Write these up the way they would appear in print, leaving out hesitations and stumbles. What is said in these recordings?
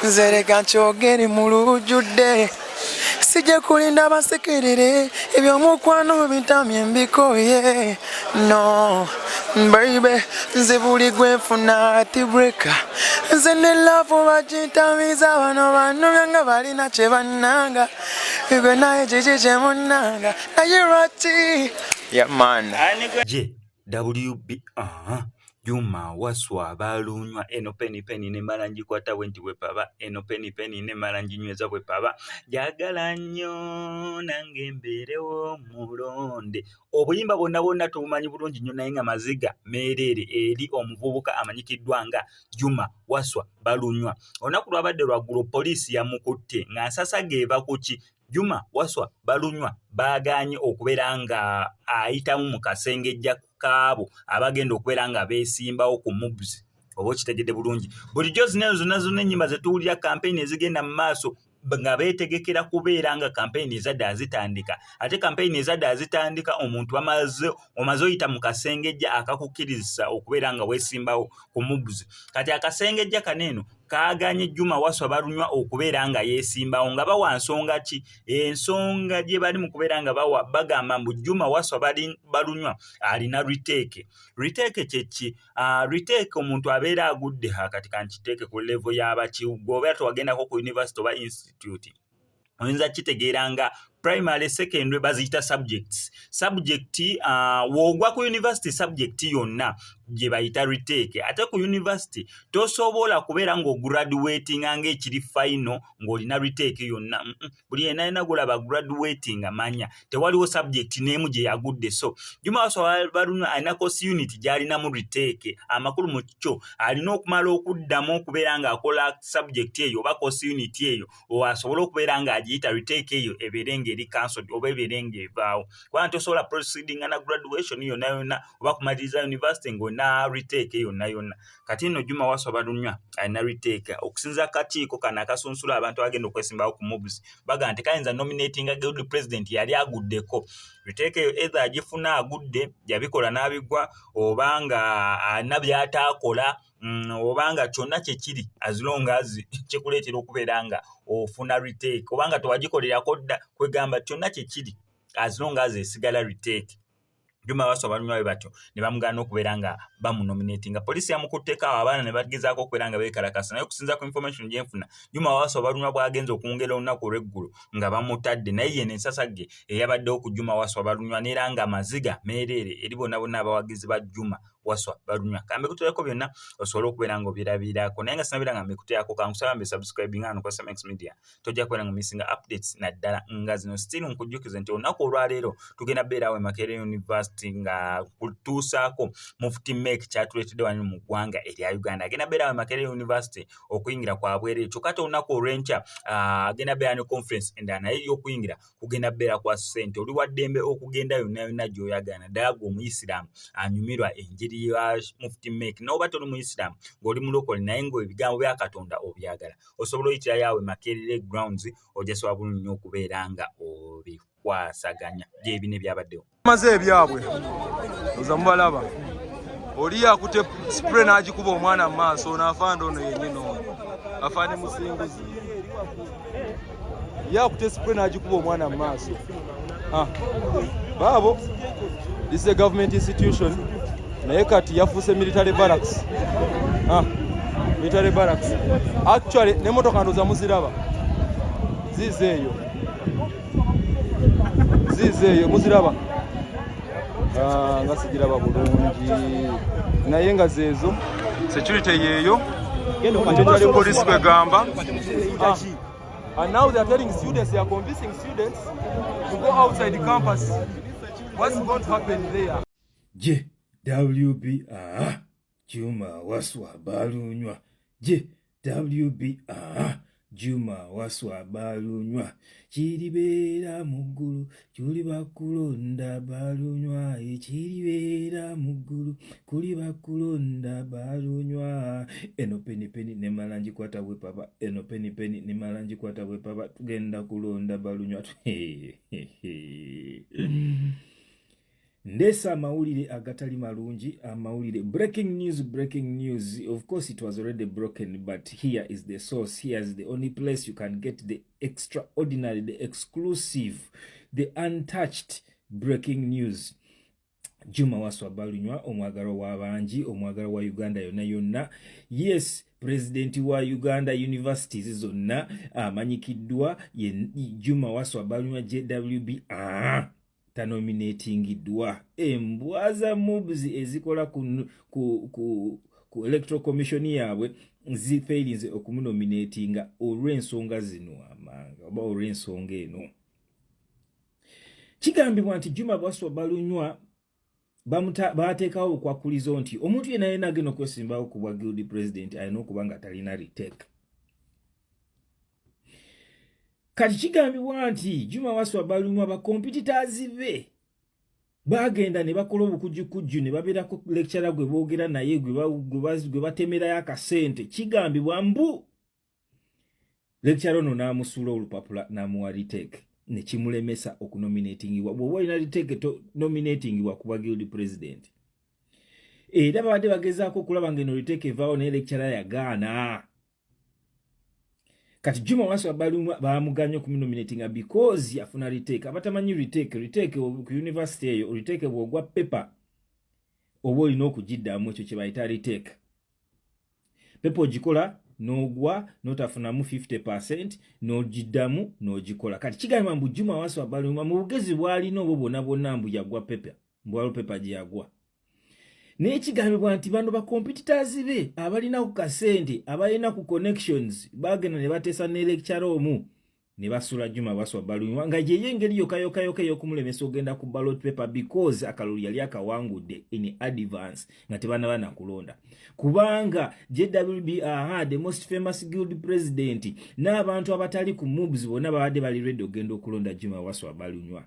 Zereka nkyogere mu lujjudde sijja kulinda basekerere ebyomukwano bitamye mbikoye no baby nze buli gwenfuna ati breaka nze ne love bagitamiza bano bantu nga balina kye bannanga gwe naye kiki kye munnanga naye lwaki yeah man WB Juma Waswa Balunwa eno penny ne malangi kwata wenti wepaba eno penny ne malangi nyweza wepaba jagala nnyo nange mbeerewo mulonde obuyimba bonna tubumanyi bulungi nnyo naye nga maziga meerere eri omuvubuka amanyikiddwa nga Juma Waswa Balunwa. Olunaku lwabadde lwaggulu poliisi yamukutte nga nsasa geeva kuki Juma Waswa Balunwa baganye okubeera nga ayitamu mu kasengejja kaabo abagenda okubeera nga beesimbawo ku mubs oba okitegedde bulungi. Bulijjo zonna ennyimba ze tuwulira kampeyini ezigenda mu maaso nga beetegekera kubeera nga kampeyini ezadde azitandika. Ate kampeyini ezadde azitandika omuntu omaze oyita mu kasengejja akakukkiriza okubeera nga weesimbawo ku mubs. Kati akasengejja kaneeno kaaganye Juma Waswa Balunwa okubeera nga yeesimbawo nga bawa nsonga ki? Ensonga gye bali mu kubeera nga bagamba mbu Juma Waswa Balunwa alina retake. Retake kyeki? Retake omuntu abeera agudde kati kankiteeke ku level y'abakiwugo oba tewagendako ku university oba institute. Oyinza kitegeera nga primary secondary baziyita subjects. Wogwa ku university subject yonna gye bayita retake. Ate ku university tosobola kubeera ng'ograduating nga ekiri final ng'olina retake yonna. Buli yenna gulaba graduating manya tewaliwo subject n'emu gye yagudde. So Juma Waswa Balunwa alina course unit gy'alina mu retake. Amakulu mu kyo alina okumala okuddamu okubeera ng'akola subject eyo oba course unit eyo asobole okubeera ng'agiyita retake eyo ebeere ng'eri cancelled oba ebeere ng'evaawo. Kubanga tosobola proceeding na graduation yonna oba kumaliriza university ng'olina retake yonna. Kati nno Juma Waswa Balunwa alina retake. Okusinza akakiiko kano akasunsula abantu abagenda okwesimbawo ku mobs baga nti kayinza nominating good president yali aguddeko. Retake eyo either agifuna agudde yabikola n'abigwa oba nga alina by'ataakola oba nga kyonna kye kiri as long as kikuleetera okubeera nga ofuna retake oba nga tewagikolerako dda kwegamba kyonna kye kiri as long as esigala retake. Juma Waswa Balunwa batyo ne bamugaana okubeera nga bamunominatinga. Poliisi yamukutteko abaana ne bagezaako okubeera nga beekalakasa naye okusinza ku information gye nfuna Juma Waswa Balunwa bw'agenza okuwungera olunaku olw'eggulu nga bamutadde naye yeno ensasa ge eyabaddewo ku Juma Waswa Balunwa neera nga amaziga meereere eri bonna abawagizi ba Juma Waswa Balunwa. Kambe kutuuleko byonna osobole okubeera nga obirabirako naye nga sinabeera nga mbikuteako kankusaba mbe subscribing nga nokosa Max Media tojja kubeera nga missinga updates naddala nga zino. Still nkujjukize nti olunaku olwaleero tugenda beera awo Makerere University nga kutuusaako Mufti Mek kyatuleetedde wano mu ggwanga erya Uganda. Agenda beera awo Makerere University okuyingira kwa bwereere kyokka ate olunaku olw'enkya agenda beera ne conference endala naye y'okuyingira kugenda beera kwa ssente. Oli wa ddembe okugenda yonna gy'oyagala naddala gwe Omuyisiraamu anyumirwa enjiri ya Mufti Mek n'oba toli Muyisiraamu ng'oli mulokole naye ng'ebigambo bya Katonda obyagala osobola oyitira yawe Makerere grounds ojasobola bulungi nnyo okubeera nga obikwasaganya gy'ebino ebyabaddewo. Maze ebyabwe oza mubalaba oli yakute spray n'agikuba omwana mu maaso n'afaanda ono yennyini ono afaane musinguzi yakute spray n'agikuba omwana mu maaso. Baabo this is a government institution naye kati yafuuse military barracks. Military barracks actually n'emmotoka ndoza muziraba zizeeyo muziraba nga sigiraba bulungi naye nga zeezo security yeeyo military police kwegamba. And now they are telling students, they are convincing students to go outside the campus. What's going to happen there? WB Juma Waswa Balunwa WB Juma Waswa Balunwa chiribeera muggulu kyuli bakulonda Balunwa chiribeera muggulu kuli bakulonda Balunwa eno penny ne malangi kwata bwe papa eno penny ne malangi kwata bwe papa tugenda kulonda Balunwa ndesa amawulire agatali malungi, amawulire breaking news. Of course it was already broken, but here is the source. Here is the only place you can get the extraordinary, the exclusive, the untouched breaking news. Juma Waswa Balunwa, omwagalo w'abangi, omwagalo wa Uganda yonna yonna. Yes, President wa Uganda universities zonna amanyikiddwa Juma Waswa Balunwa JWB tanominatingidwa. Embwaza moves ezikola ku electoral commission yaabwe zifailinze okumunominatinga olw'ensonga zino amanga oba olw'ensonga eno. Kigambibwa nti Juma Waswa Balunwa bateekawo okwakulizo nti omuntu yenna yenna agenda okwesimbawo ku bwa guild president alina okuba nga talina retake. Kati kigambibwa nti Juma Waswa Balunwa ba competitors be bagenda ne bakola obukujjukujju ne babeerako lecturer gwe boogera naye gwe batemerayo akasente. Kigambibwa mbu lecturer ono n'amusuula olupapula n'amuwa retake ne kimulemesa okunominatingibwa. Bw'oba olina retake nominatingibwa kuba guild president. Era babadde bagezaako okulaba ng'eno retake evaawo naye lecturer yagaana. Kati Juma Waswa Balunwa baamuganya okumunominatinga because yafuna retake. Abatamanyi retake ku university eyo, retake bw'ogwa paper oba olina okugiddamu ekyo kye bayita retake. Paper ogikola n'ogwa n'otafunamu 50% n'ogiddamu n'ogikola. Kati kigamba mbu Juma Waswa Balunwa mu bugezi bw'alina obwo bwonna mbu yagwa paper, mbwalo paper gye yagwa. Naye kigambibwa nti bano ba competitors be abalina ku kasente, abalina ku connections bagenda ne bateesa ne lecturer omu ne basula Juma Waswa Balunwa nga ye engeri yoka y'okumulemesa ogenda ku ballot paper because akalulu yali akawangudde in advance nga tebanaba na kulonda. Kubanga JWB the most famous guild president n'abantu abatali ku moves bonna babadde bali ready ogenda okulonda Juma Waswa Balunwa.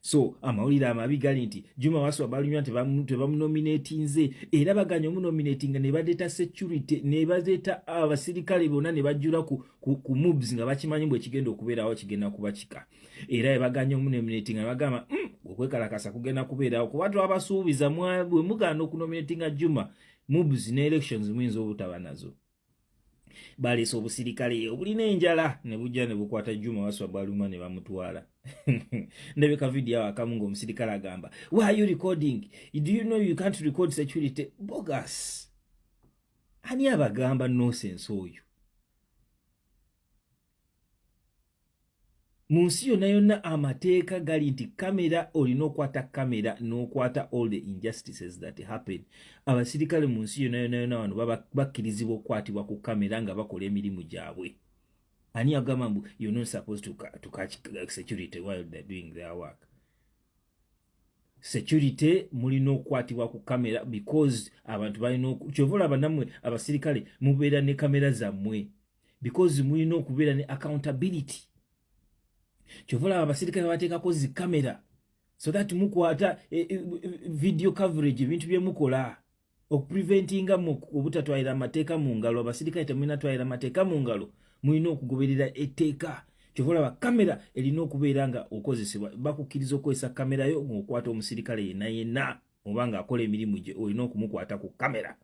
So amawulire amabi gali nti Juma Waswa Balunwa tebamunominatinze era baganya omunominatinga ne badeeta security ne badeeta abasirikale bonna ne bajjula ku moves nga bakimanyi bwe kigenda okubeerawo kigenda kubakika. Era baganya omunominatinga bagamba okwekalakasa kugenda kubeerawo kuba twabasuubiza bwe mugaana okunominatinga Juma moves ne elections muyinza obutaba nazo. Baleese obusirikale obulina enjala ne bujja ne bukwata Juma Waswa Balunwa ne bamutwala. Ndebeka video akamu ng'omusirikale agamba, "Why are you recording? Do you know you can't record security?" Bogus. Ani abagamba nonsense oyo? Munsi yonna yonna amateeka gali nti kamera olina okwata kamera n'okwata all the injustices that happen. Abasirikale munsi yonna yonna wano bakkirizibwa okukwatibwa ku kamera nga bakola emirimu gyabwe. Ani agamba mbu you're not supposed to catch security while they're doing their work. Security mulina okukwatibwa ku kamera because abantu balina kyovola bannamwe abasirikale mubeera ne kamera zammwe because mulina okubeera ne accountability. Kyovola abasirikale bateekako zi kamera so that mukwata video coverage ebintu bye mukola okupreventinga obutatwalira amateeka mu ngalo. Abasirikale temulina twalira amateeka mu ngalo, mulina okugoberera etteeka. Kyovola ba kamera erina okubeera nga okozesebwa, bakukkiriza okozesa kamera yo ng'okwata omusirikale yenna oba nga akola emirimu gye olina okumukwata ku kamera.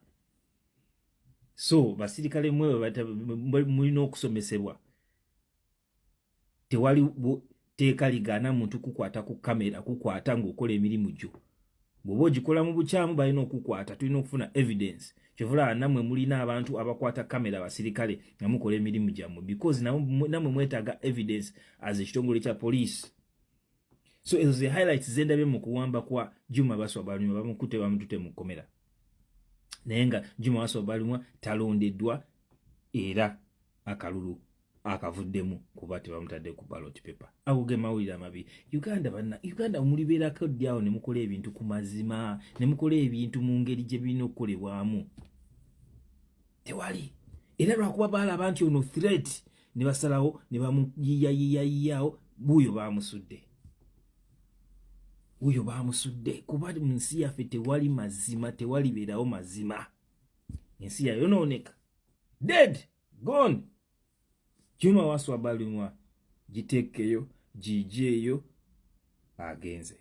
So basirikale mwe mulina okusomesebwa. Tewali teeka ligaana muntu kukwata ku kamera, kukwata ng'okola emirimu gyo. Bw'oba ogikola mu bukyamu balina okukwata, tulina okufuna evidence. Kyovola namwe mulina abantu abakwata kamera abasirikale nga mukola emirimu gyammwe because namwe mwetaaga evidence as ekitongole kya police. So ezo ze highlights zendabye mu kuwamba kwa Juma Waswa Balunwa bamukutte bamutute mu kkomera. Naye nga Juma Waswa Balunwa talondeddwa era akalulu akavuddemu kuba tebamutadde ku ballot paper. Ago ge mawulire amabi. Uganda mulibeerako ddi awo ne mukola ebintu ku mazima, ne mukola ebintu mu ngeri gye birina okukolebwamu. Tewali. Era lwakuba baalaba nti ono threat ne basalawo ne bamuyiyayiyayiyawo buuyo baamusudde. Buuyo baamusudde kuba mu nsi yaffe tewali mazima, tewalibeerawo mazima. Ensi yayonooneka. Dead. Gone. Juma Waswa Balunwa gitekeyo, gijeyo agenze.